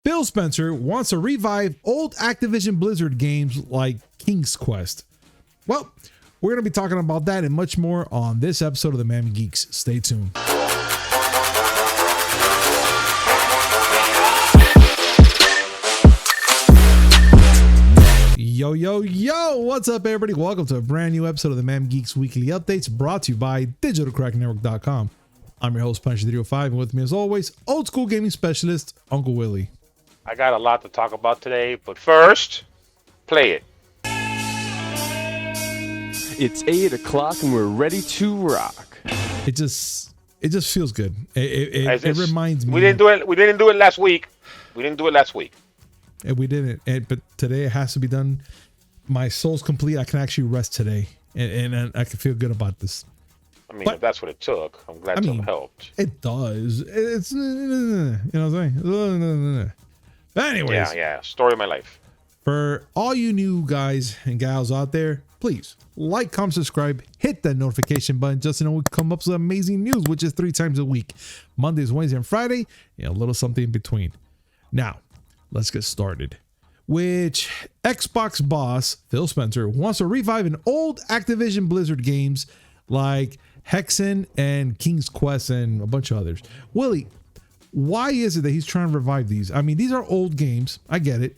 Phil Spencer wants to revive old Activision Blizzard games like King's Quest. Well, we're going to be talking about that and much more on this episode of the Miami Geeks. Stay tuned. Yo, yo, yo, what's up, everybody? Welcome to a brand new episode of the Miami Geeks Weekly Updates, brought to you by DigitalCrackNetwork.com. I'm your host, Punch305, and with me, as always, old school gaming specialist, Uncle Willie. I got a lot to talk about today, but first, play it. It's 8 o'clock and we're ready to rock. It just feels good. It reminds me. We didn't do it last week. And we didn't. But today it has to be done. My soul's complete. I can actually rest today, and I can feel good about this. I mean, if that's what it took, I'm glad it helped. It does. It's, you know what I'm saying? But anyways. Yeah. Story of my life. For all you new guys and gals out there, please like, comment, subscribe, hit that notification button just to know we come up with amazing news, which is 3 times a week. Mondays, Wednesdays, and Friday, and a little something in between. Now, let's get started. Which Xbox boss Phil Spencer wants to revive an old Activision Blizzard games like Hexen and King's Quest and a bunch of others. Willie, why is it that he's trying to revive these? I mean, these are old games. I get it.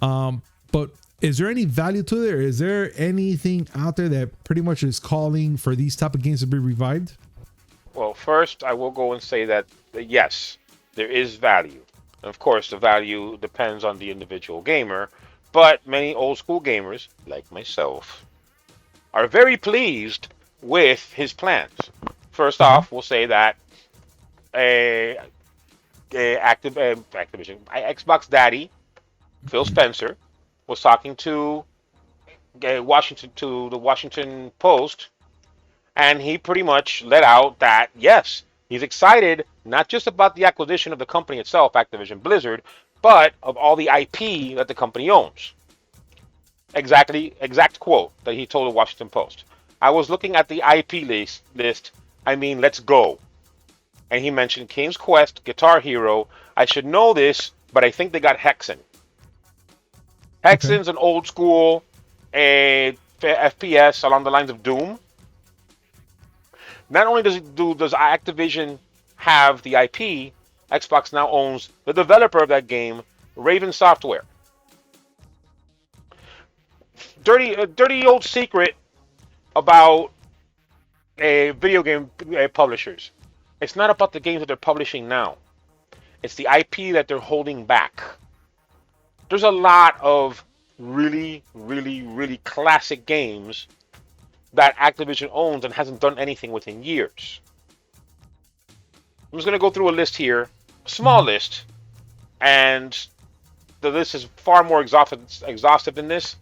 But is there any value to it? Or is there anything out there that pretty much is calling for these type of games to be revived? Well, first, I will go and say that yes, there is value. Of course, the value depends on the individual gamer, but many old school gamers, like myself, are very pleased with his plans. First off, we'll say that Xbox Daddy, Phil Spencer, was talking to the Washington Post, and he pretty much let out that, yes, he's excited not just about the acquisition of the company itself, Activision Blizzard, but of all the IP that the company owns. Exact quote that he told the Washington Post. I was looking at the IP list. I mean, let's go. And he mentioned King's Quest, Guitar Hero. I should know this, but I think they got Hexen. Hexen's an old school FPS along the lines of Doom. Not only does Activision have the IP, Xbox now owns the developer of that game, Raven Software. Dirty old secret about video game publishers. It's not about the games that they're publishing now. It's the IP that they're holding back. There's a lot of really, really, really classic games that Activision owns and hasn't done anything with in years. I'm just going to go through a list here, a small list, and the list is far more exhaustive than this,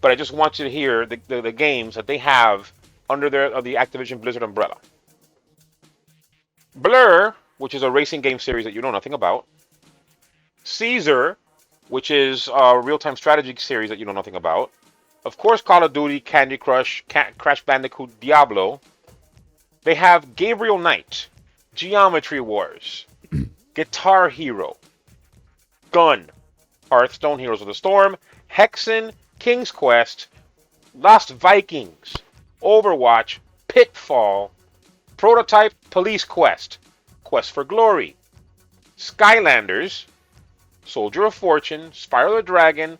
but I just want you to hear the games that they have under the Activision Blizzard umbrella. Blur, which is a racing game series that you know nothing about. Caesar, which is a real-time strategy series that you know nothing about. Of course, Call of Duty, Candy Crush, Crash Bandicoot, Diablo. They have Gabriel Knight, Geometry Wars, Guitar Hero, Gun, Hearthstone, Heroes of the Storm, Hexen, King's Quest, Lost Vikings, Overwatch, Pitfall, Prototype, Police Quest, Quest for Glory, Skylanders, Soldier of Fortune, Spyro the Dragon,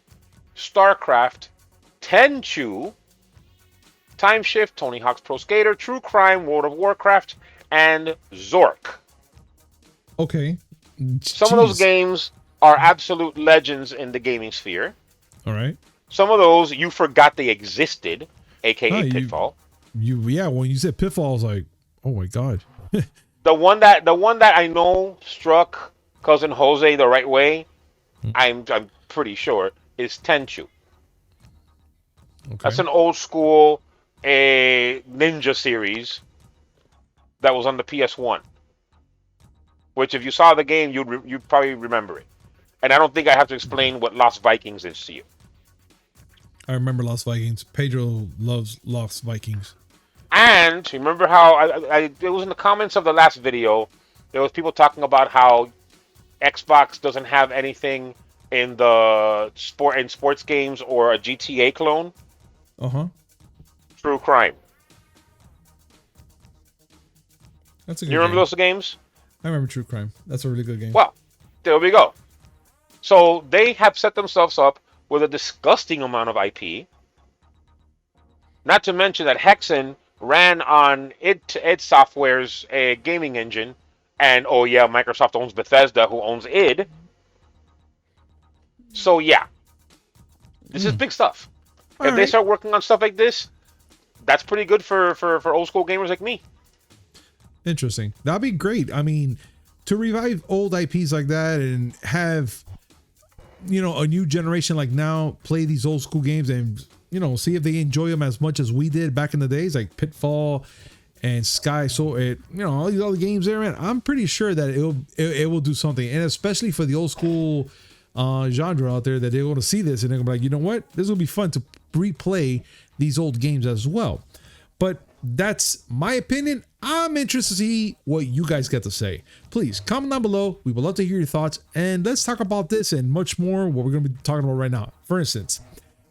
StarCraft, Tenchu, Time Shift, Tony Hawk's Pro Skater, True Crime, World of Warcraft, and Zork. Okay. Some of those games are absolute legends in the gaming sphere. All right. Some of those you forgot they existed, aka Pitfall. When you said Pitfall, I was like, oh my god. The one that I know struck Cousin Jose the right way, I'm pretty sure, is Tenchu. Okay. That's an old school ninja series that was on the PS1. Which, if you saw the game, you'd probably remember it. And I don't think I have to explain what Lost Vikings is to you. I remember Lost Vikings. Pedro loves Lost Vikings. And remember how it was in the comments of the last video, there was people talking about how Xbox doesn't have anything in the sports games or a GTA clone. True crime. That's a good You remember game. those games? I remember True Crime. That's a really good game. Well, there we go. So they have set themselves up with a disgusting amount of IP. Not to mention that Hexen ran on id Software's gaming engine, and oh yeah, Microsoft owns Bethesda, who owns id. So yeah, this is big stuff. If they start working on stuff like this, that's pretty good for old school gamers like me. Interesting. That'd be great. I mean, to revive old IPs like that and have, you know, a new generation like now play these old school games and, you know, see if they enjoy them as much as we did back in the days, like Pitfall and Sky. So it, you know, all these other games there, man, I'm pretty sure that it will do something. And especially for the old school genre out there, that they're going to see this and they're going to be like, you know what, this will be fun to replay these old games as well. But that's my opinion. I'm interested to see what you guys get to say. Please comment down below. We would love to hear your thoughts, and let's talk about this and much more, what we're going to be talking about right now. For instance,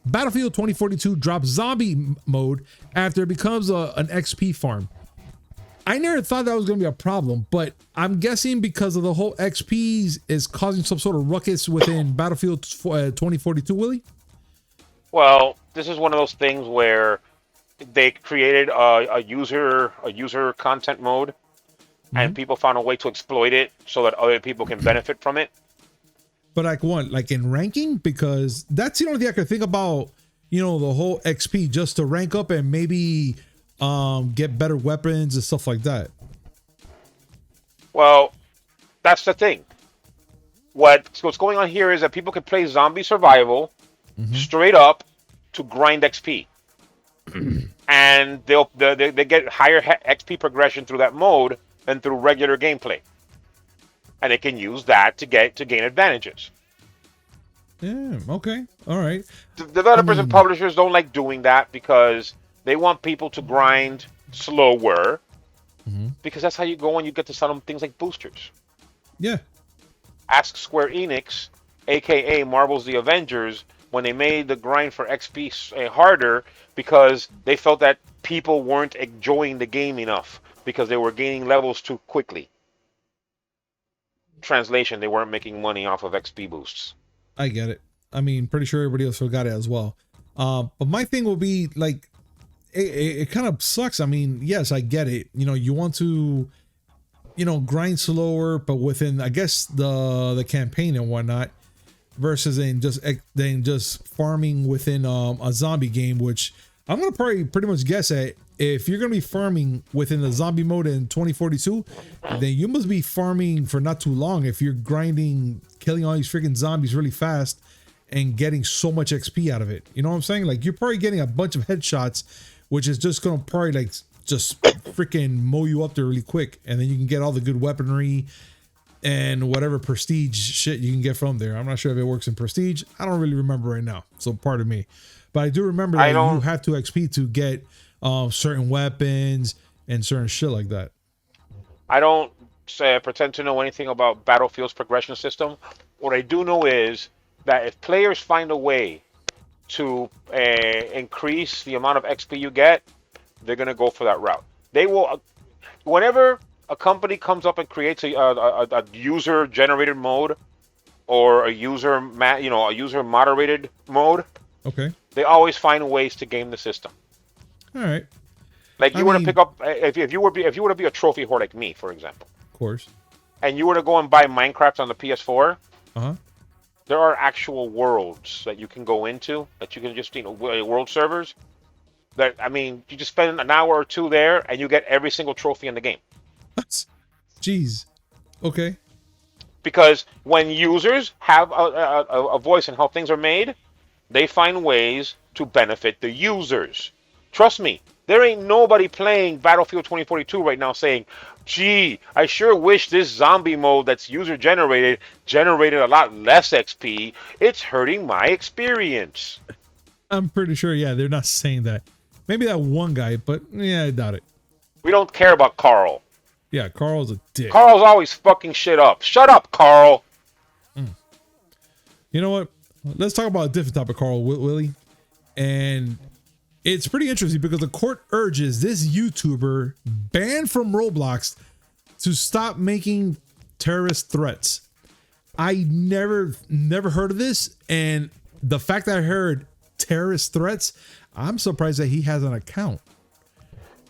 Battlefield 2042 drops zombie mode after it becomes an XP farm. I never thought that was going to be a problem, but I'm guessing because of the whole XPs is causing some sort of ruckus within Battlefield 2042, Willie? Well, this is one of those things where they created a user content mode, and people found a way to exploit it so that other people can benefit from it. But like what? Like in ranking? Because that's the only thing I could think about, you know, the whole XP just to rank up and maybe get better weapons and stuff like that. Well, that's the thing. What's going on here is that people can play zombie survival straight up to grind XP. And they get higher XP progression through that mode than through regular gameplay, and they can use that to gain advantages. Yeah. Okay. All right. The developers and publishers don't like doing that because they want people to grind slower, because that's how you go and you get to sell them things like boosters. Yeah. Ask Square Enix, aka Marvel's The Avengers, when they made the grind for XP harder because they felt that people weren't enjoying the game enough because they were gaining levels too quickly. Translation, they weren't making money off of XP boosts. I get it. I mean, pretty sure everybody else got it as well. But my thing will be like, it kind of sucks. I mean, yes, I get it. You know, you want to, you know, grind slower, but within, I guess, the campaign and whatnot, versus in just farming within a zombie game, which I'm gonna probably pretty much guess at. If you're gonna be farming within the zombie mode in 2042, then you must be farming for not too long. If you're grinding, killing all these freaking zombies really fast and getting so much XP out of it, you know what I'm saying? Like, you're probably getting a bunch of headshots, which is just gonna probably like just freaking mow you up there really quick, and then you can get all the good weaponry and whatever prestige shit you can get from there. I'm not sure if it works in prestige. I don't really remember right now, so pardon me. But I do remember that you have to XP to get certain weapons and certain shit like that. I don't pretend to know anything about Battlefield's progression system. What I do know is that if players find a way to increase the amount of XP you get, they're going to go for that route. They will, whenever a company comes up and creates a user generated mode or a user moderated mode, okay, they always find ways to game the system. All right. Like you were to pick up if you were to be a trophy whore like me, for example. Of course. And you were to go and buy Minecraft on the PS4. Uh-huh. There are actual worlds that you can go into that you can just, world servers. That, I mean, you just spend an hour or two there and you get every single trophy in the game. Jeez. Okay. Because when users have a voice in how things are made, they find ways to benefit the users. Trust me, there ain't nobody playing Battlefield 2042 right now saying, gee, I sure wish this zombie mode that's user generated a lot less XP. It's hurting my experience. I'm pretty sure, yeah, they're not saying that. Maybe that one guy, but yeah, I doubt it. We don't care about Carl. Yeah, Carl's a dick. Carl's always fucking shit up. Shut up, Carl. You know what? Let's talk about a different topic, Carl Willie. And it's pretty interesting because the court urges this YouTuber banned from Roblox to stop making terrorist threats. I never heard of this, and the fact that I heard terrorist threats, I'm surprised that he has an account.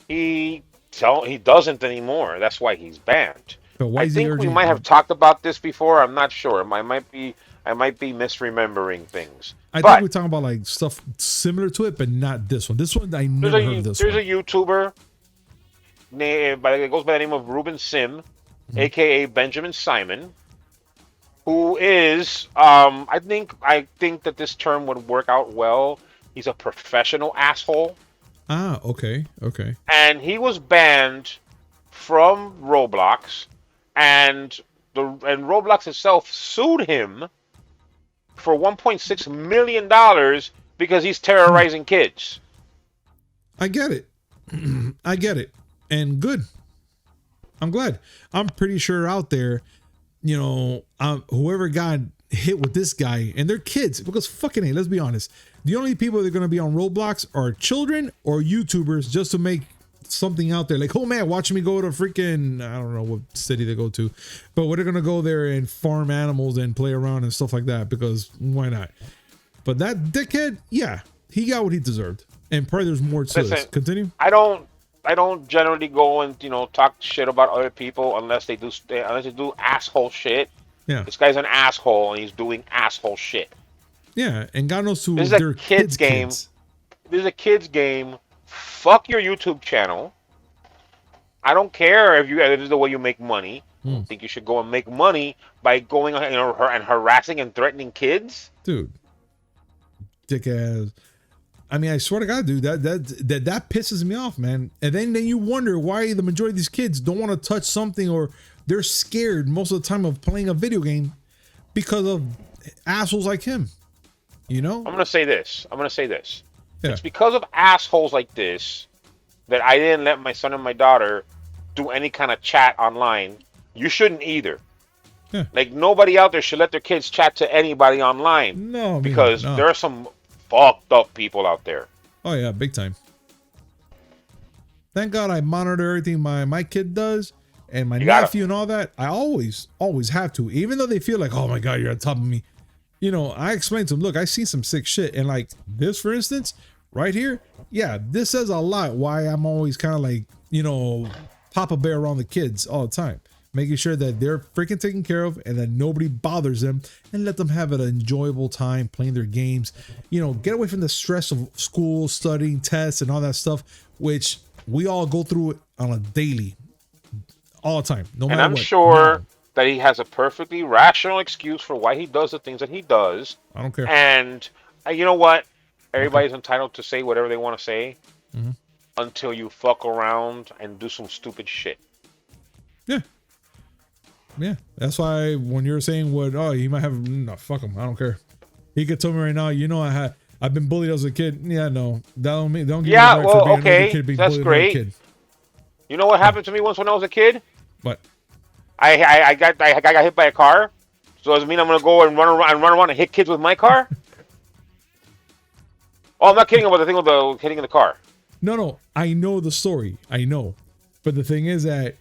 He doesn't anymore. That's why he's banned. But why I think we might have talked about this before. I'm not sure. I might be misremembering things. I think we're talking about like stuff similar to it, but not this one. This one I never heard of this one. There's a YouTuber it goes by the name of Ruben Sim, aka Benjamin Simon, who is I think that this term would work out well. He's a professional asshole. Ah, okay. And he was banned from Roblox, and Roblox itself sued him for $1.6 million because he's terrorizing kids. I get it. I get it. And good. I'm glad. I'm pretty sure out there, whoever got hit with this guy and their kids, because fucking hey, let's be honest. The only people that are going to be on Roblox are children or YouTubers just to make something out there. Like, oh man, watch me go to freaking, I don't know what city they go to, but we're going to go there and farm animals and play around and stuff like that because why not? But that dickhead, yeah, he got what he deserved. And probably there's more to this. Continue. I don't generally go and talk shit about other people unless they do asshole shit. Yeah. This guy's an asshole and he's doing asshole shit. Yeah, and God knows who. This is a kid's game. This is a kid's game. Fuck your YouTube channel. I don't care if this is the way you make money. I think you should go and make money by going and harassing and threatening kids. Dude, dick ass. I mean, I swear to God, dude, that pisses me off, man. And then you wonder why the majority of these kids don't want to touch something, or they're scared most of the time of playing a video game because of assholes like him. I'm gonna say this. Yeah. It's because of assholes like this that I didn't let my son and my daughter do any kind of chat online. You shouldn't either. Yeah. Like, nobody out there should let their kids chat to anybody online. No, because there are some fucked up people out there. Oh yeah, big time. Thank God I monitor everything my kid does and my nephew and all that. I always have to, even though they feel like, oh my God, you're on top of me. I explained to them, look, I see some sick shit. And like this, for instance, right here. Yeah, this says a lot why I'm always kind of like, Papa Bear around the kids all the time. Making sure that they're freaking taken care of and that nobody bothers them, and let them have an enjoyable time playing their games. Get away from the stress of school, studying, tests, and all that stuff, which we all go through it on a daily, all the time. No matter what. And I'm sure that he has a perfectly rational excuse for why he does the things that he does. I don't care. And you know what? Everybody's entitled to say whatever they want to say until you fuck around and do some stupid shit. Yeah. Yeah. That's why when you're saying he might have, no, fuck him. I don't care. He could tell me right now, I've been bullied as a kid. Yeah, no. That don't mean, don't give me right for being okay. Kid, being That's great. Kid. You know what happened to me once when I was a kid? What? I got hit by a car. So does it mean I'm gonna go and run around and hit kids with my car? Oh, I'm not kidding about the thing with the hitting in the car. No. I know the story. I know. But the thing is that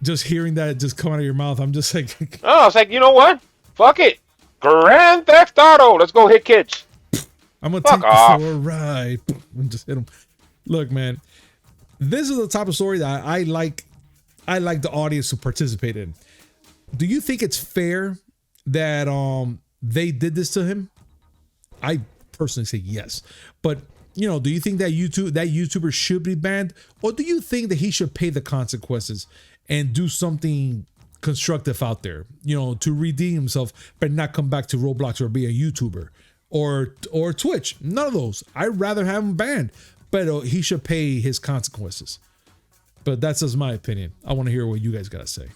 just hearing that just come out of your mouth, I'm just like, oh, it's like, you know what? Fuck it. Grand Theft Auto. Let's go hit kids. I'm gonna take this for a ride and just hit them. Look, man, this is the type of story that I like the audience to participate in. Do you think it's fair that they did this to him? I personally say yes. But do you think that YouTuber should be banned, or do you think that he should pay the consequences and do something constructive out there, to redeem himself, but not come back to Roblox or be a YouTuber or Twitch? None of those. I'd rather have him banned, but he should pay his consequences. But that's just my opinion. I want to hear what you guys got to say.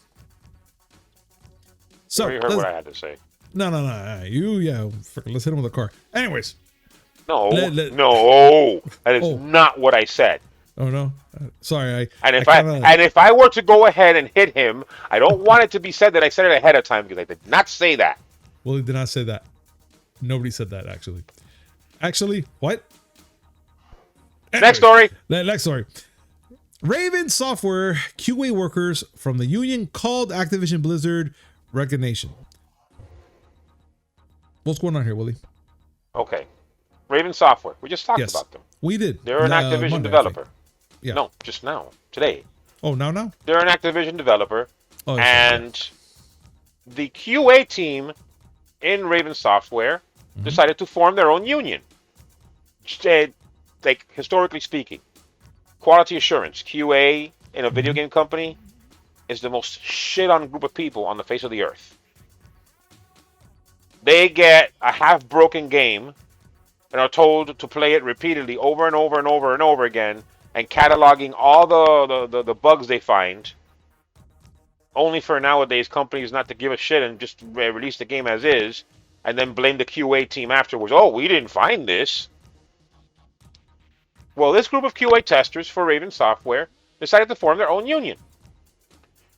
So you heard what I had to say. No. Let's hit him with a car. Anyways. No. That is not what I said. Oh no. Sorry. If I were to go ahead and hit him, I don't want it to be said that I said it ahead of time, because I did not say that. Well, he did not say that. Nobody said that, actually. Actually, what? Next story. Next story. Raven Software QA workers from the union called Activision Blizzard resignation. What's going on here, Willie? Okay. Raven Software. We just talked about them. We did. They're an Activision Monday, developer. Yeah. No, just now. Today. Oh, now? They're an Activision developer. Oh, and the QA team in Raven Software decided to form their own union. Like, historically speaking, quality assurance, QA in a video game company is the most shit-on group of people on the face of the earth. They get a half-broken game and are told to play it repeatedly over and over and over and over again and cataloging all the bugs they find, only for nowadays companies not to give a shit and just release the game as is and then blame the QA team afterwards. Oh, we didn't find this. Well, this group of QA testers for Raven Software decided to form their own union.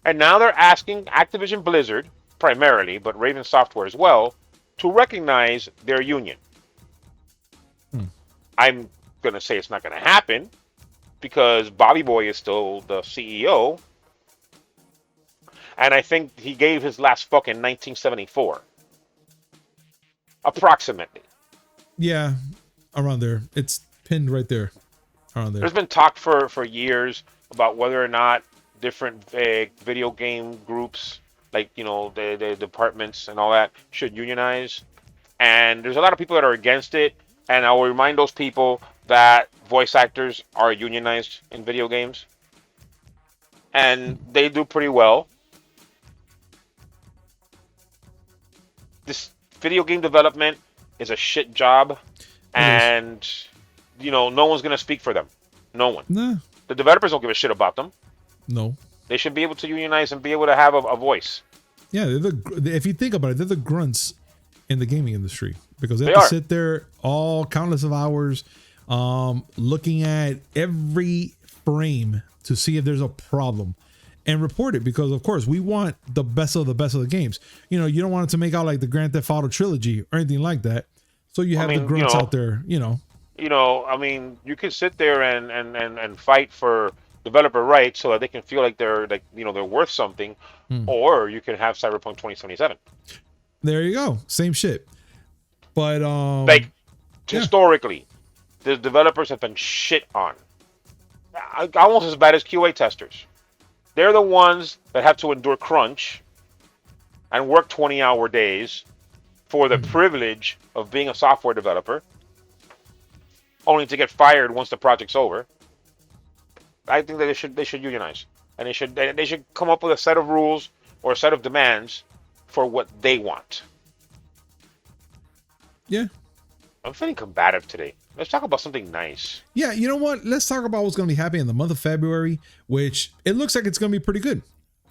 And now they're asking Activision Blizzard, primarily, but Raven Software as well, to recognize their union. I'm going to say it's not going to happen because Bobby Boy is still the CEO. And I think he gave his last fuck in 1974. Approximately. Yeah, around there. It's pinned right there. Around there. There's been talk for years about whether or not different video game groups, like, you know, the departments and all that, should unionize. And there's a lot of people that are against it. And I will remind those people that voice actors are unionized in video games. And they do pretty well. This video game development is a shit job. And, you know, no one's going to speak for them. No one. Nah. The developers don't give a shit about them. No. They should be able to unionize and be able to have a voice. Yeah, if you think about it, they're the grunts in the gaming industry because they have to sit there all countless of hours looking at every frame to see if there's a problem and report it because, of course, we want the best of the games. You know, you don't want it to make out like the Grand Theft Auto Trilogy or anything like that. So you have the grunts out there, you know. You know, I mean, you can sit there and fight for developer rights so that they can feel like they're worth something, or you can have Cyberpunk 2077. There you go, same shit. But historically, the developers have been shit on, almost as bad as QA testers. They're the ones that have to endure crunch and work 20-hour days for the privilege of being a software developer, only to get fired once the project's over. I think that they should unionize, and they should come up with a set of rules or a set of demands for what they want. Yeah. I'm feeling combative today. Let's talk about something nice. Yeah, you know what? Let's talk about what's going to be happening in the month of February, which it looks like it's going to be pretty good.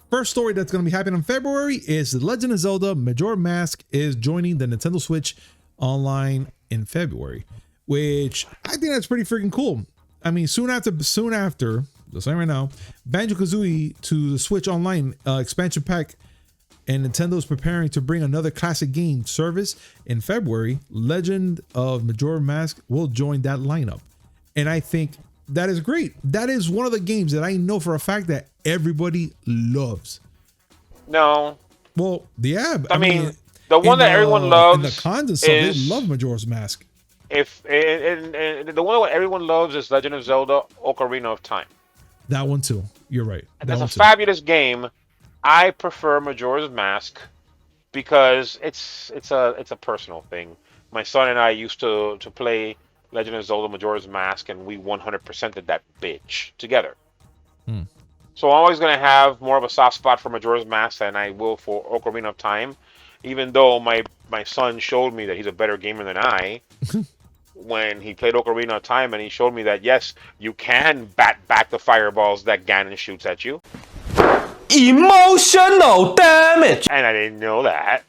First story that's going to be happening in February is The Legend of Zelda Majora Mask is joining the Nintendo Switch online in February, which I think that's pretty freaking cool. I mean, soon after, the same right now, Banjo-Kazooie to the Switch Online expansion pack, and Nintendo's preparing to bring another classic game service in February. Legend of Majora Mask will join that lineup, and I think that is great. That is one of the games that I know for a fact that everybody loves. No. Well, yeah. I mean the one that everyone loves in the cons and stuff, they love Majora's Mask. If the one that everyone loves is Legend of Zelda: Ocarina of Time. That one too. You're right. That's a fabulous game. I prefer Majora's Mask because it's a personal thing. My son and I used to play Legend of Zelda: Majora's Mask, and we 100%ed that bitch together. So I'm always going to have more of a soft spot for Majora's Mask than I will for Ocarina of Time, even though my son showed me that he's a better gamer than I when he played Ocarina of Time, and he showed me that, yes, you can bat back the fireballs that Ganon shoots at you. Emotional damage! And I didn't know that.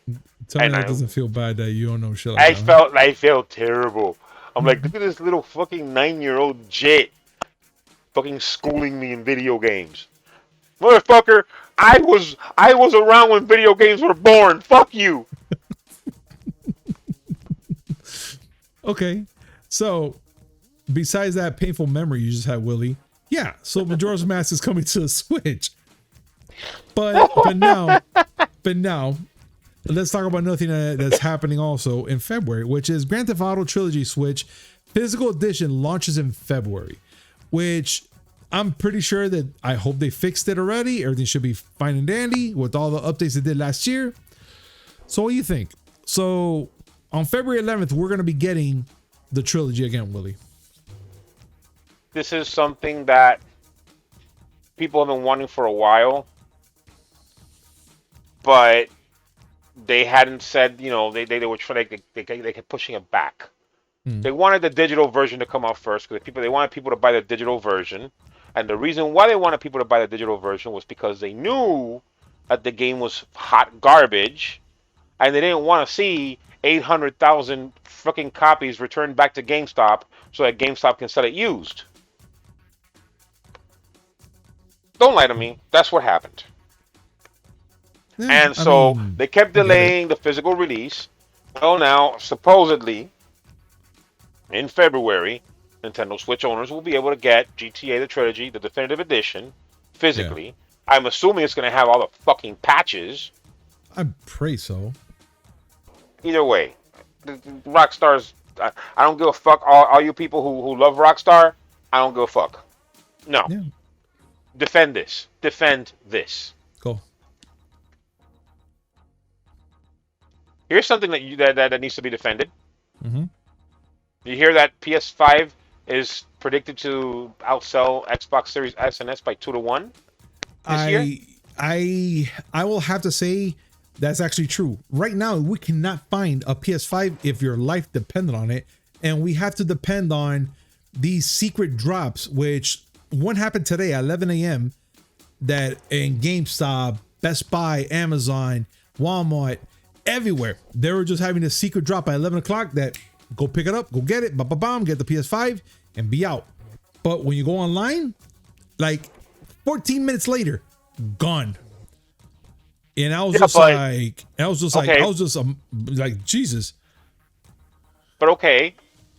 Tell me that doesn't feel bad that you don't know shit like that. I felt terrible. I'm like, look at this little fucking 9-year-old jit fucking schooling me in video games. Motherfucker, I was around when video games were born. Fuck you. Okay. So besides that painful memory you just had, Willie, yeah. So Majora's Mask is coming to the Switch. But now, let's talk about nothing that's happening also in February, which is Grand Theft Auto Trilogy Switch Physical Edition launches in February, which I'm pretty sure that I hope they fixed it already. Everything should be fine and dandy with all the updates they did last year. So what do you think? So on February 11th, we're going to be getting the trilogy again, Willie. This is something that people have been wanting for a while, but they hadn't said, they were trying, they kept pushing it back. They wanted the digital version to come out first because they wanted people to buy the digital version. And the reason why they wanted people to buy the digital version was because they knew that the game was hot garbage and they didn't want to see 800,000 fucking copies returned back to GameStop so that GameStop can sell it used. Don't lie to me. That's what happened. Yeah, and so they kept delaying the physical release. Well, now, supposedly, in February, Nintendo Switch owners will be able to get GTA the Trilogy, the Definitive Edition, physically. Yeah. I'm assuming it's going to have all the fucking patches. I pray so. Either way, Rockstar's... I don't give a fuck. All you people who love Rockstar, I don't give a fuck. No. Yeah. Defend this. Defend this. Go. Here's something that needs to be defended. Mm-hmm. You hear that PS5 is predicted to outsell Xbox Series S and S by 2-1 this year? I will have to say that's actually true. Right now, we cannot find a PS5 if your life depended on it, and we have to depend on these secret drops, which one happened today at 11 a.m. that in GameStop, Best Buy, Amazon, Walmart, everywhere, they were just having a secret drop at 11 o'clock that go pick it up, go get it, bam, get the PS5 and be out. But when you go online, like 14 minutes later, gone. And I was like, Jesus. But okay,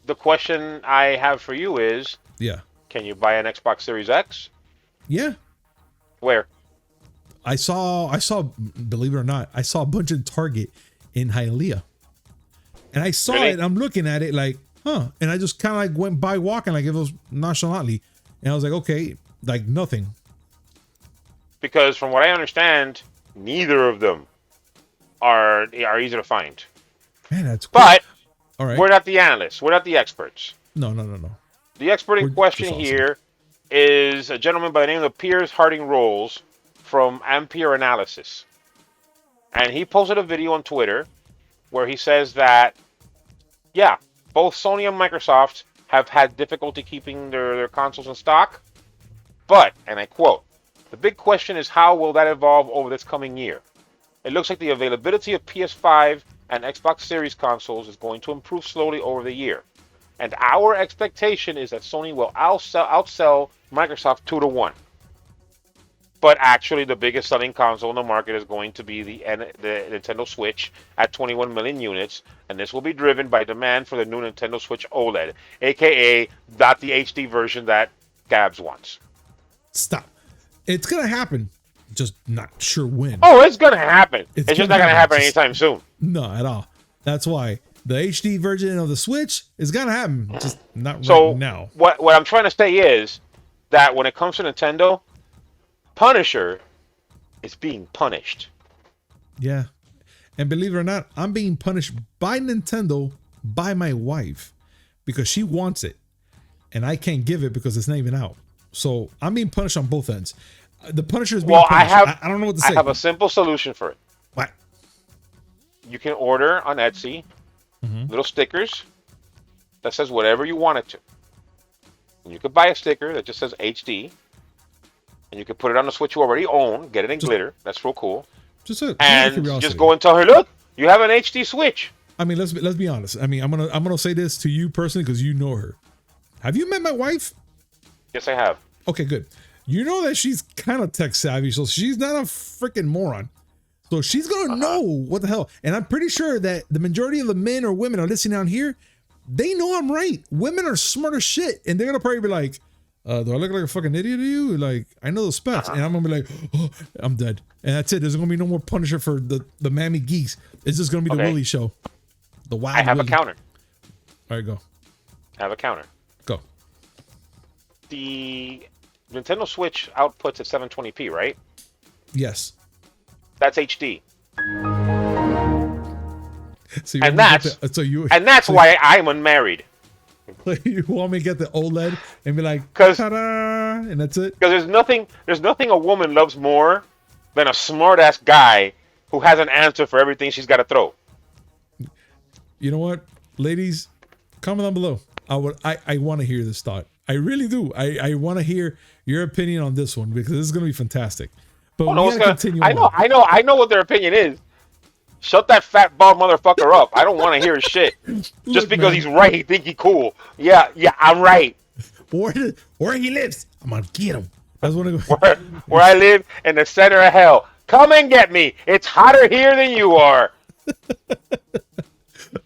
the question I have for you is, yeah, can you buy an Xbox Series X? Yeah. Where? I saw, believe it or not, I saw a bunch in Target in Hialeah. And I saw it, I'm looking at it like, huh. And I just kind of like went by walking like it was nonchalantly. And I was like, okay, like nothing. Because from what I understand, neither of them are easy to find. Man, that's cool. But all right. We're not the analysts. We're not the experts. No. The expert in question here is a gentleman by the name of Piers Harding Rolls from Ampere Analysis. And he posted a video on Twitter where he says that, yeah, both Sony and Microsoft have had difficulty keeping their consoles in stock. But, and I quote, the big question is how will that evolve over this coming year? It looks like the availability of PS5 and Xbox Series consoles is going to improve slowly over the year. And our expectation is that Sony will outsell Microsoft 2-1. But actually, the biggest selling console in the market is going to be the Nintendo Switch at 21 million units, and this will be driven by demand for the new Nintendo Switch OLED, aka not the HD version that Gabs wants. Stop. It's gonna happen, just not sure when. Oh, it's gonna happen. It's just not gonna happen anytime soon. No, at all. That's why the HD version of the Switch is gonna happen, just not right now. What I'm trying to say is that when it comes to Nintendo, Punisher is being punished. Yeah. And believe it or not, I'm being punished by Nintendo by my wife because she wants it and I can't give it because it's not even out. So I'm being punished on both ends. The Punisher is being punished. I don't know what to say. I have a simple solution for it. What? You can order on Etsy little stickers that says whatever you want it to. And you could buy a sticker that just says HD. And you can put it on the Switch you already own. Get it in glitter. That's real cool. Just go and tell her, look, you have an HD Switch. I mean, let's be honest. I mean, I'm gonna say this to you personally because you know her. Have you met my wife? Yes, I have. Okay, good. You know that she's kind of tech savvy, so she's not a freaking moron. So she's gonna know what the hell. And I'm pretty sure that the majority of the men or women are listening out here they know I'm right. Women are smart as shit, and they're gonna probably be like, "Do I look like a fucking idiot to you?" Like, I know the specs, and I'm gonna be like, "Oh, I'm dead," and that's it. There's gonna be no more Punisher for the Miami Geeks. It's just gonna be the Willie show, the wild. I have Willie. a counter. All right, go. I have a counter. Go. The Nintendo Switch outputs at 720p, right? Yes. That's HD. So and that's why I'm unmarried. You want me to get the OLED and be like, ta-da, and that's it? Because there's nothing a woman loves more than a smart-ass guy who has an answer for everything she's got to throw. You know what, ladies, comment down below. I want to hear this thought. I really do. I want to hear your opinion on this one because this is going to be fantastic. But we gotta continue on. I know what their opinion is. Shut that fat bald motherfucker up. I don't want to hear his shit. Just because he's right, he think he cool. Yeah, I'm right. Where he lives, I'm gonna get him. That's what where I live in the center of hell. Come and get me. It's hotter here than you are.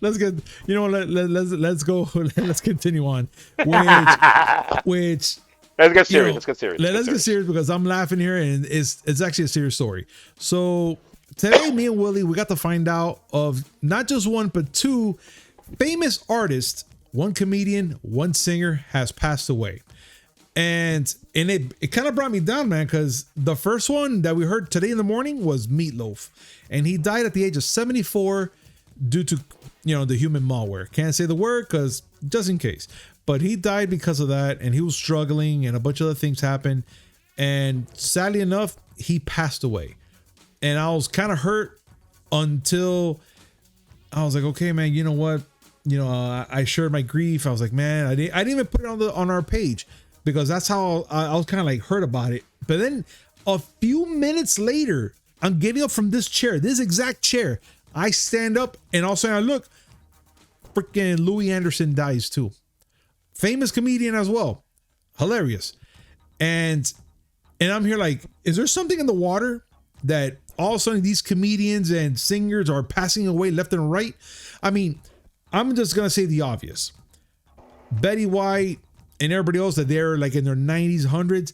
Let's get. You know what? Let's go. Let's continue on. Which. Let's get serious. Let's get serious because I'm laughing here, and it's actually a serious story. So today, me and Willie, we got to find out of not just one but two famous artists. One comedian, one singer has passed away, and it kind of brought me down, man. Because the first one that we heard today in the morning was Loaf, and he died at the age of 74 due to the human malware. Can't say the word because just in case. But he died because of that, and he was struggling, and a bunch of other things happened. And sadly enough, he passed away. And I was kind of hurt until I was like, okay, man, you know what? I shared my grief. I was like, man, I didn't even put it on our page because that's how I was kind of like hurt about it. But then a few minutes later, I'm getting up from this chair, this exact chair. I stand up, and all of a sudden I look, freaking Louie Anderson dies too. Famous comedian as well. Hilarious. And I'm here like, is there something in the water that all of a sudden these comedians and singers are passing away left and right? I mean, I'm just going to say the obvious. Betty White and everybody else that they're like in their 90s, 100s.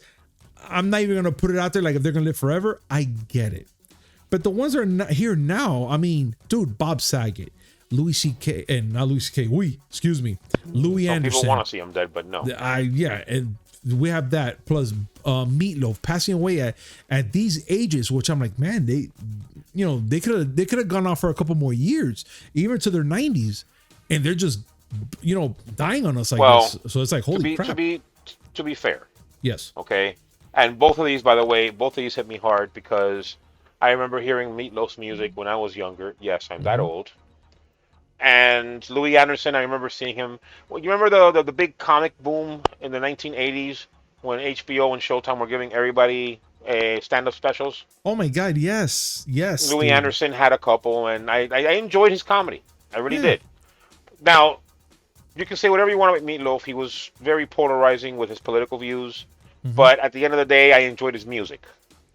I'm not even going to put it out there like if they're going to live forever. I get it. But the ones that are not here now, I mean, dude, Bob Saget. Louis C.K. and not Louis C.K. Louie Anderson. People want to see him dead, but no. And we have that plus Loaf passing away at these ages, which I'm like, man, they could have gone off for a couple more years, even to their 90s, and they're just dying on us like this. So it's like, holy crap. To be fair, yes, okay, and both of these, by the way, hit me hard because I remember hearing Loaf's music when I was younger. Yes, I'm that old. And Louie Anderson, I remember seeing him. Well, you remember the big comic boom in the 1980s when HBO and Showtime were giving everybody stand-up specials? Oh my God, yes. Louie Anderson had a couple, and I enjoyed his comedy. I really did. Now, you can say whatever you want about Loaf. He was very polarizing with his political views, but at the end of the day, I enjoyed his music.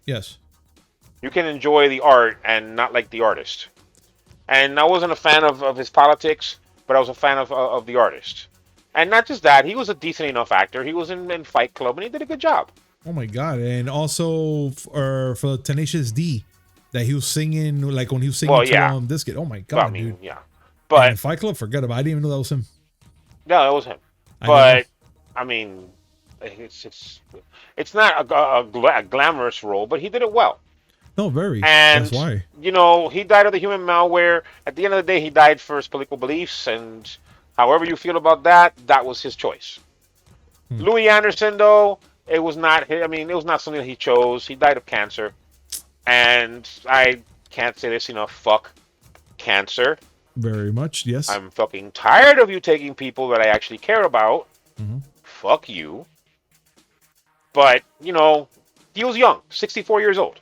Yes. You can enjoy the art and not like the artist. And I wasn't a fan of his politics, but I was a fan of the artist. And not just that, he was a decent enough actor. He was in Fight Club, and he did a good job. Oh, my God. And also for Tenacious D, that he was singing, like when he was singing to Biscuit. Oh, my God, dude. Yeah. But and Fight Club, forget about it. I didn't even know that was him. No, it was him. But, I mean, it's not a glamorous role, but he did it well. No, very. And, that's why. He died of the human malware. At the end of the day, he died for his political beliefs. And however you feel about that, that was his choice. Louie Anderson, though, it was not something that he chose. He died of cancer. And I can't say this enough. Fuck cancer. Very much, yes. I'm fucking tired of you taking people that I actually care about. Fuck you. But, he was young. 64 years old.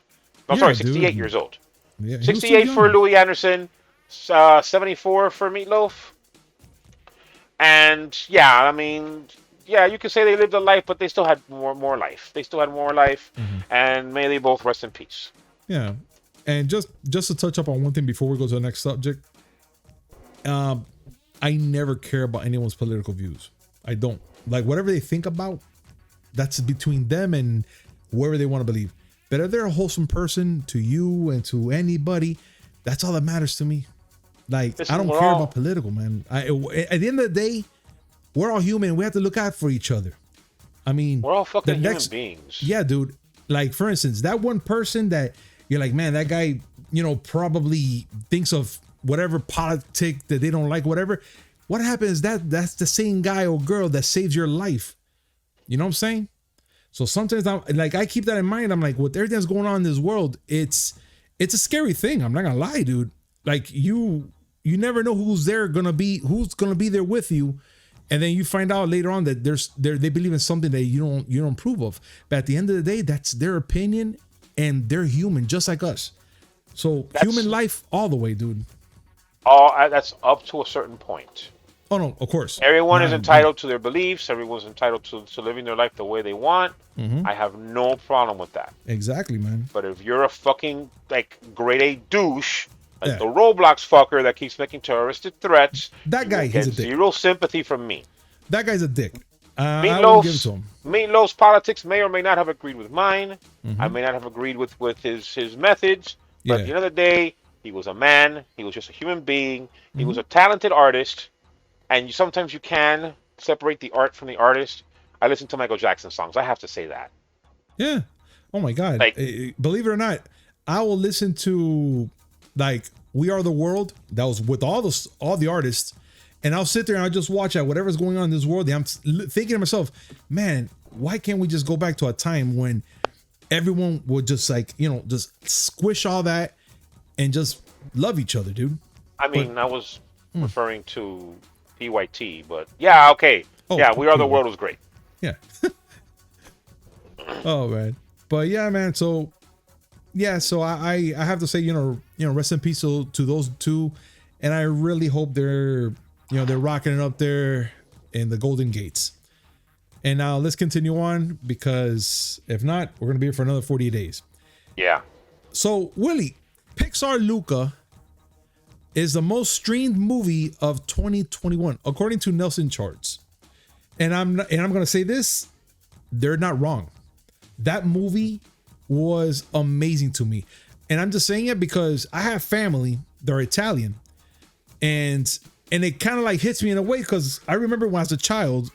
I'm sorry, 68 years old. Yeah, 68 for Louie Anderson, 74 for Loaf. And you could say they lived a life, but they still had more life. And may they both rest in peace. Yeah, and just to touch up on one thing before we go to the next subject. I never care about anyone's political views. I don't. Like, whatever they think about, that's between them and whoever they want to believe. But if they're a wholesome person to you and to anybody, that's all that matters to me. Like, Listen, I don't we're care all- about political, man. At the end of the day, we're all human. We have to look out for each other. I mean, We're all fucking the human next- beings. Yeah, dude. Like, for instance, that one person that you're like, man, that guy, you know, probably thinks of whatever politic that they don't like, whatever. What happens? That's the same guy or girl that saves your life. You know what I'm saying? So sometimes I keep that in mind. I'm like, with everything that's going on in this world, it's a scary thing. I'm not gonna lie, dude. Like, you never know who's gonna be there with you. And then you find out later on that they believe in something that you don't approve of. But at the end of the day, that's their opinion, and they're human just like us. So human life all the way, dude. That's up to a certain point. Oh no, of course. Everyone is entitled to their beliefs. Everyone's entitled to living their life the way they want. I have no problem with that. Exactly, man. But if you're a fucking like grade A douche, like the Roblox fucker that keeps making terroristic threats, That guy, you he's get a dick. zero sympathy from me. That guy's a dick. I won't give it to him. Meatloaf's politics may or may not have agreed with mine. I may not have agreed with his methods. But at the end of the day, he was a man. He was just a human being. He was a talented artist. And sometimes you can separate the art from the artist. I listen to Michael Jackson songs. I have to say that. Yeah. Oh my God. Like- Believe it or not, I will listen to like We Are the World. That was with all the artists. And I'll sit there and I'll just watch at whatever's going on in this world. And I'm thinking to myself, man, why can't we just go back to a time when everyone would just like, you know, just squish all that and just love each other, dude? I mean, I was referring to PYT, but yeah, okay. Oh, yeah, We Are the PYT. World was great. Yeah. Oh man. But yeah, man. So yeah, so I have to say, you know, rest in peace to those two. And I really hope they're rocking it up there in the Golden Gates. And now let's continue on, because if not, we're gonna be here for another 48 days. Yeah. So Willie, Pixar Luca is the most streamed movie of 2021 according to Nielsen charts. And I'm gonna say this, they're not wrong. That movie was amazing to me. And I'm just saying it because I have family, they're Italian. And it kind of like hits me in a way, because I remember when I was a child,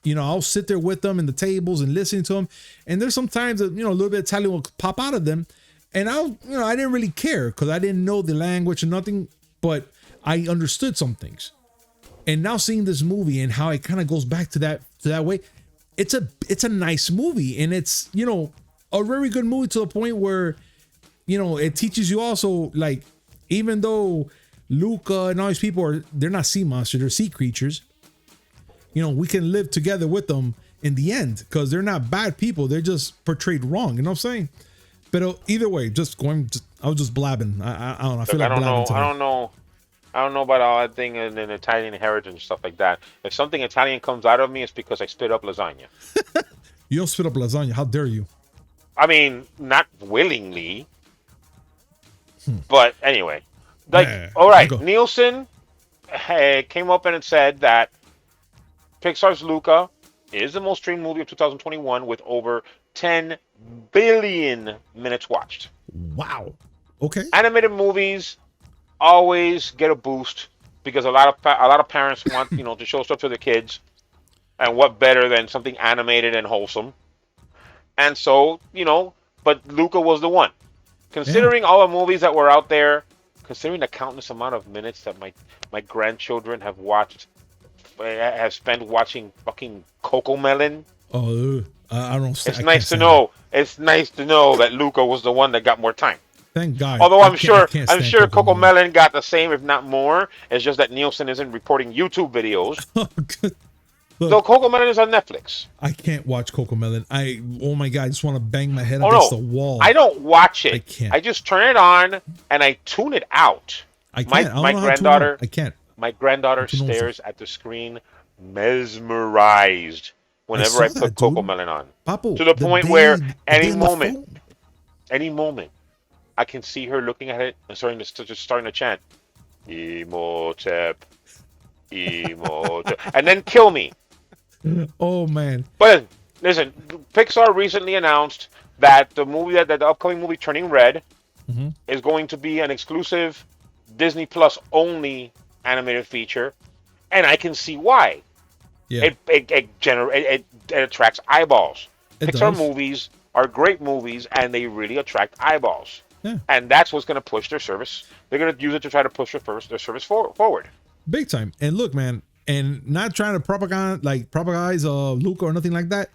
you know, I'll sit there with them in the tables and listening to them. And there's sometimes that, you know, a little bit of Italian will pop out of them. And I didn't really care because I didn't know the language or nothing, but I understood some things. And now seeing this movie and how it kind of goes back to that way, it's a nice movie, and it's, you know, a very good movie to the point where, you know, it teaches you also, like, even though Luca and all these people they're not sea monsters, they're sea creatures. You know, we can live together with them in the end, because they're not bad people. They're just portrayed wrong. You know what I'm saying? But either way, I was just blabbing. I don't know. I feel like blabbing today. I don't know about all that thing and then Italian heritage and stuff like that. If something Italian comes out of me, it's because I spit up lasagna. You don't spit up lasagna. How dare you? I mean, not willingly. But anyway. Like, Yeah, all right, go. Nielsen came up and it said that Pixar's Luca is the most streamed movie of 2021 with over 10 billion minutes watched. Wow. Okay. Animated movies always get a boost because a lot of parents want, you know, to show stuff to their kids, and what better than something animated and wholesome. And so, you know, but Luca was the one. Considering all the movies that were out there, considering the countless amount of minutes that my grandchildren have spent watching fucking Cocomelon. Oh, I don't know. It's nice to know. It's nice to know that Luca was the one that got more time. Thank God. Although I'm sure Cocomelon. Cocomelon got the same, if not more. It's just that Nielsen isn't reporting YouTube videos. Look, So Cocomelon is on Netflix. I can't watch Cocomelon. Oh my God, I just want to bang my head against the wall. I don't watch it. I can't. I just turn it on and I tune it out. I can't. My granddaughter. I can't. My granddaughter too noisy. stares at the screen, mesmerized whenever I saw put that, dude. Cocomelon on. Papo, To the point where any on the moment, I can see her looking at it and starting to chant, Imhotep, Emote, and then kill me. Oh man. But listen, Pixar recently announced that the upcoming movie Turning Red Mhm. is going to be an exclusive Disney Plus only animated feature, and I can see why. Yeah. It attracts eyeballs. It Pixar does. movies are great movies, and they really attract eyeballs. Yeah. And that's what's going to push their service. They're going to use it to try to push their service forward. Big time. And look, man, and not trying to propagandize Luca or nothing like that,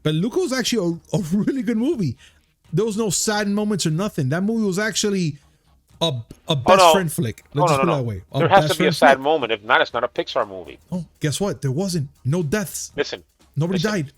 but Luca was actually a really good movie. There was no sad moments or nothing. That movie was actually a best friend flick. Let's just put it that way. There has to be a sad moment. If not, it's not a Pixar movie. Oh, guess what? There wasn't. No deaths. Listen. Nobody died.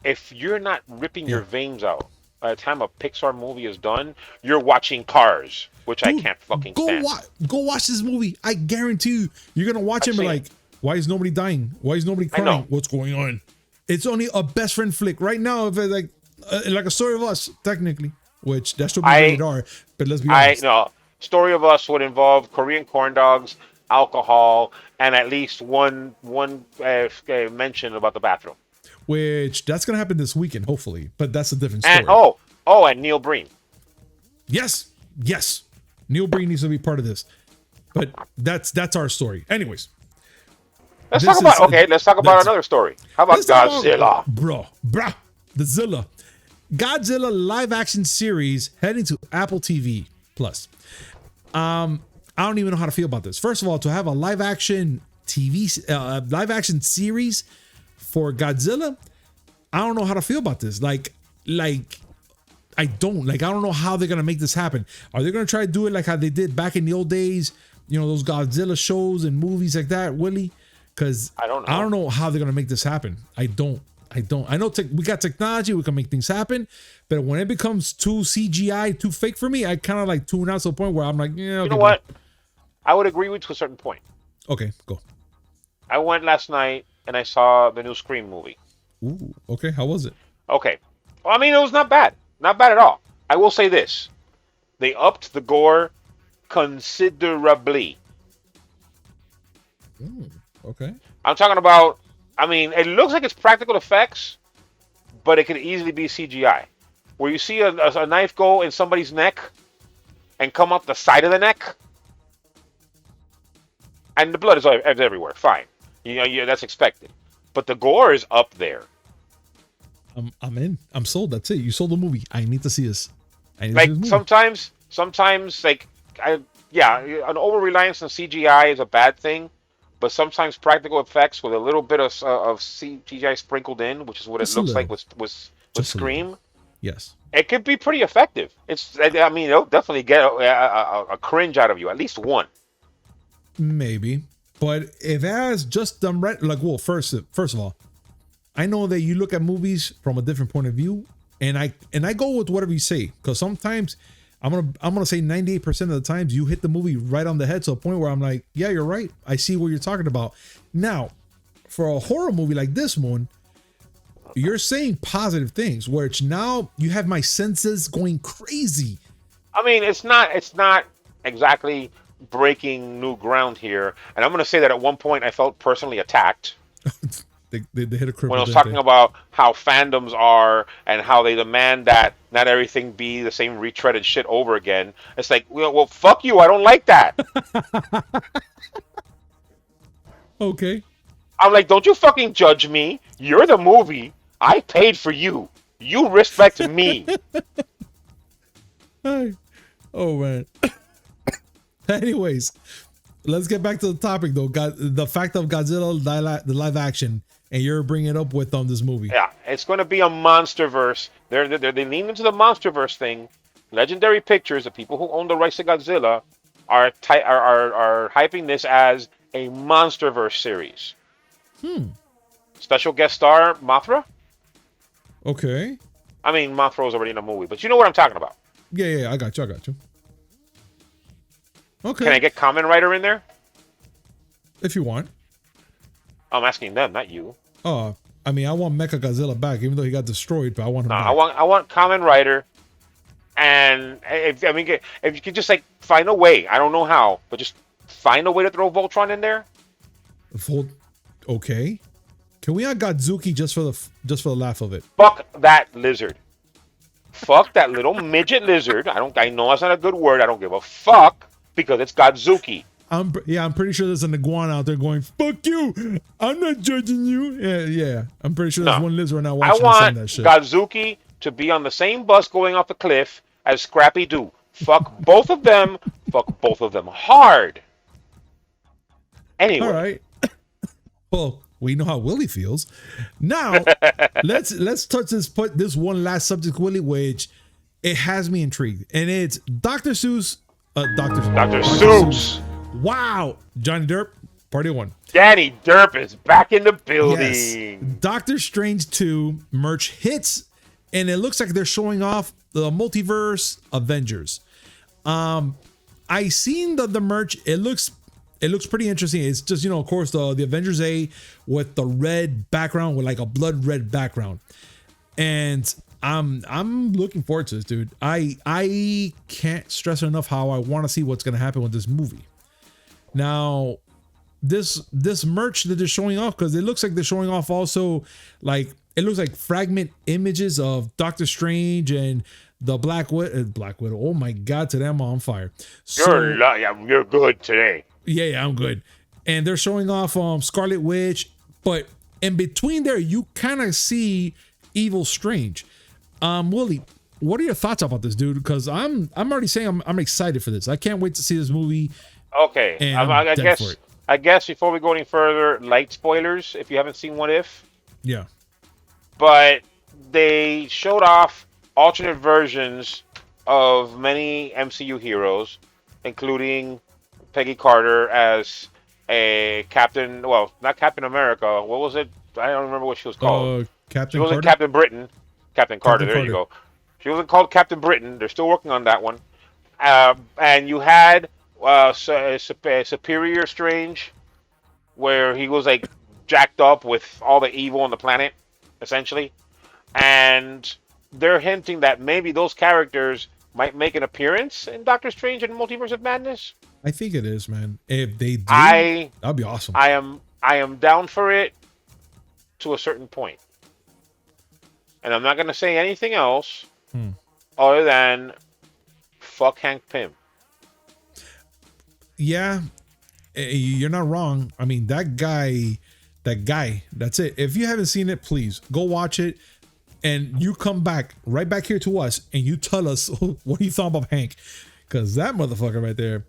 If you're not ripping your veins out by the time a Pixar movie is done, you're watching Cars, which Dude, I can't fucking stand. Go watch this movie. I guarantee you're gonna watch it and be like, why is nobody dying? Why is nobody crying? What's going on? It's only a best friend flick right now. If it's like a Story of Us, technically, which that should be rated R. But let's be honest. No, Story of Us would involve Korean corn dogs, alcohol, and at least one mention about the bathroom. Which that's gonna happen this weekend, hopefully. But that's a different story. And and Neil Breen. Yes. Neil Breen needs to be part of this. But that's our story. Anyways. Let's talk about another story. How about Godzilla? The Zilla. Godzilla live-action series heading to Apple TV Plus. I don't even know how to feel about this. First of all, to have a live-action live-action series for Godzilla, I don't know how to feel about this. I don't know how they're gonna make this happen. Are they gonna try to do it like how they did back in the old days? You know, those Godzilla shows and movies like that, Willie? Because I don't know how they're gonna make this happen. I know we got technology, we can make things happen, but when it becomes too CGI, too fake for me, I kind of like tune out to a point where I'm like, yeah. Okay, you know what? I would agree with you to a certain point. Okay, go. I went last night and I saw the new Scream movie. Ooh, okay. How was it? Okay. Well, I mean, it was not bad. Not bad at all. I will say this. They upped the gore considerably. Okay. I'm talking about, I mean, it looks like it's practical effects, but it could easily be CGI. Where you see a knife go in somebody's neck and come up the side of the neck, and the blood is everywhere. Fine. That's expected. But the gore is up there. I'm in. I'm sold. That's it. You sold the movie. I need to see this. Sometimes, an over-reliance on CGI is a bad thing, but sometimes practical effects with a little bit of CGI sprinkled in, which is what it looks like with Scream. Yes. It could be pretty effective. It'll definitely get a cringe out of you, at least one. Maybe. But if it has just them right, first of all, I know that you look at movies from a different point of view, and I go with whatever you say, because sometimes I'm gonna say 98% of the times you hit the movie right on the head to a point where I'm like, yeah, you're right. I see what you're talking about. Now, for a horror movie like this one, you're saying positive things, which now you have my senses going crazy. I mean, it's not exactly breaking new ground here, and I'm gonna say that at one point I felt personally attacked. They hit a cripple. When I was talking about how fandoms are and how they demand that not everything be the same retreaded shit over again. It's like, well, fuck you. I don't like that. Okay. I'm like, don't you fucking judge me. You're the movie. I paid for you. You respect me. Oh, man. Anyways, let's get back to the topic, though. The fact of Godzilla, the live action. And you're bringing it up with this movie. Yeah, it's going to be a MonsterVerse. They lean into the MonsterVerse thing. Legendary Pictures, the people who own the rights to Godzilla, are hyping this as a MonsterVerse series. Special guest star Mothra. Okay. I mean, Mothra was already in a movie, but you know what I'm talking about. Yeah, I got you. Okay. Can I get Kamen Rider in there? If you want. I'm asking them, not you. Oh, I mean, I want Mecha Godzilla back, even though he got destroyed. But I want him back. I want Kamen Rider, and if you could just find a way, I don't know how, but just find a way to throw Voltron in there. Okay. Can we add Godzuki just for the laugh of it? Fuck that lizard. Fuck that little midget lizard. I know that's not a good word. I don't give a fuck because it's Godzuki. I'm pretty sure there's an iguana out there going, "Fuck you! I'm not judging you." Yeah. I'm pretty sure there's one lizard now watching us saying that shit. Godzuki to be on the same bus going off the cliff as Scrappy Doo. Fuck both of them. Fuck both of them hard. Anyway. All right. Well, we know how Willie feels. Now, let's touch this one last subject, Willie, which it has me intrigued, and it's Dr. Seuss. Dr. Seuss. Wow, Johnny Depp, Party 1. Danny Derp is back in the building. Yes. Doctor Strange 2 merch hits, and it looks like they're showing off the Multiverse Avengers. I seen the merch. It looks pretty interesting. It's just, of course, the Avengers A with the red background, with like a blood red background. And I'm looking forward to this, dude. I can't stress enough how I want to see what's gonna happen with this movie. Now, this merch that they're showing off, because it looks like they're showing off also, like, it looks like fragment images of Doctor Strange and the Black Widow. Oh my God, today I'm on fire. You're good today. Yeah, I'm good. And they're showing off Scarlet Witch, but in between there, you kind of see Evil Strange. Willie, what are your thoughts about this, dude? Because I'm already saying I'm excited for this. I can't wait to see this movie. Okay, I guess before we go any further, light spoilers if you haven't seen What If. Yeah. But they showed off alternate versions of many MCU heroes, including Peggy Carter as a Captain. Well, not Captain America. What was it? I don't remember what she was called. Captain. She wasn't Carter? Captain Britain. Captain Carter. There you go. She wasn't called Captain Britain. They're still working on that one. And you had Superior Strange, where he was like jacked up with all the evil on the planet, essentially. And they're hinting that maybe those characters might make an appearance in Doctor Strange and Multiverse of Madness. I think it is, man. If they do, that'd be awesome. I am down for it to a certain point. And I'm not going to say anything else other than fuck Hank Pym. Yeah, you're not wrong. I mean, that guy, that's it. If you haven't seen it, please go watch it. And you come back right back here to us and you tell us what you thought about Hank. Because that motherfucker right there.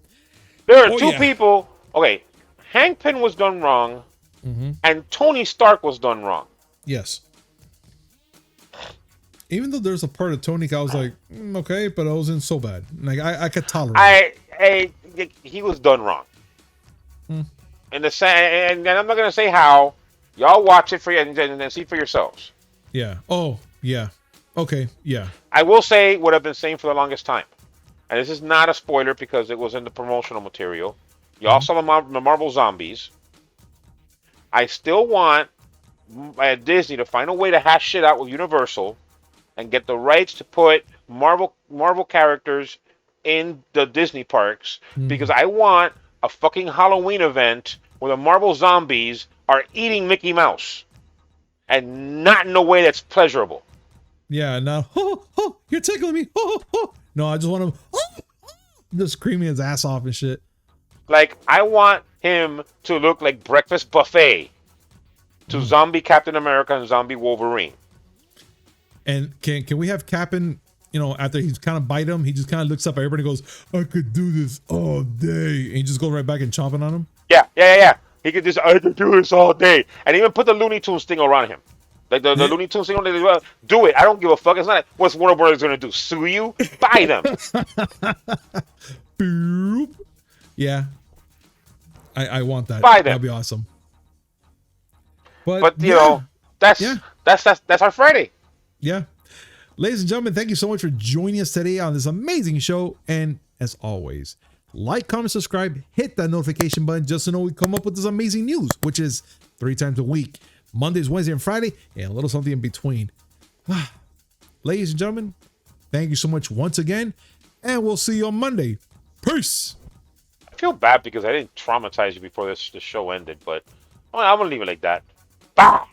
There are two people. Okay, Hank Pym was done wrong, and Tony Stark was done wrong. Yes. Even though there's a part of Tony, I was like, okay, but I wasn't so bad. Like I could tolerate it. He was done wrong. And I'm not gonna say how. Y'all watch it for you and see for yourselves. Yeah. Oh, yeah. Okay. Yeah. I will say what I've been saying for the longest time. And this is not a spoiler because it was in the promotional material. Y'all saw the Marvel Zombies. I still want Disney to find a way to hash shit out with Universal and get the rights to put Marvel characters in the Disney parks because I want a fucking Halloween event where the Marvel Zombies are eating Mickey Mouse and not in a way that's pleasurable. Yeah, now, you're tickling me. No, I just want him just screaming his ass off and shit. Like, I want him to look like breakfast buffet to zombie Captain America and zombie Wolverine. And can we have Captain, after he's kind of bite him, he just kind of looks up at everybody and goes, I could do this all day. And he just goes right back and chomping on him? Yeah. He could just, I could do this all day. And even put the Looney Tunes thing around him. Like the Looney Tunes thing, do it. I don't give a fuck. It's not what's Warner Brothers going to do. Sue you? Buy them. Boop. Yeah. I want that. Buy them. That'd be awesome. But that's our Friday. Yeah. Ladies and gentlemen, thank you so much for joining us today on this amazing show. And as always, like, comment, subscribe, hit that notification button just to know we come up with this amazing news, which is 3 times a week. Mondays, Wednesday, and Friday, and a little something in between. Ladies and gentlemen, thank you so much once again, and we'll see you on Monday. Peace. I feel bad because I didn't traumatize you before this show ended, but I'm gonna leave it like that. Bah!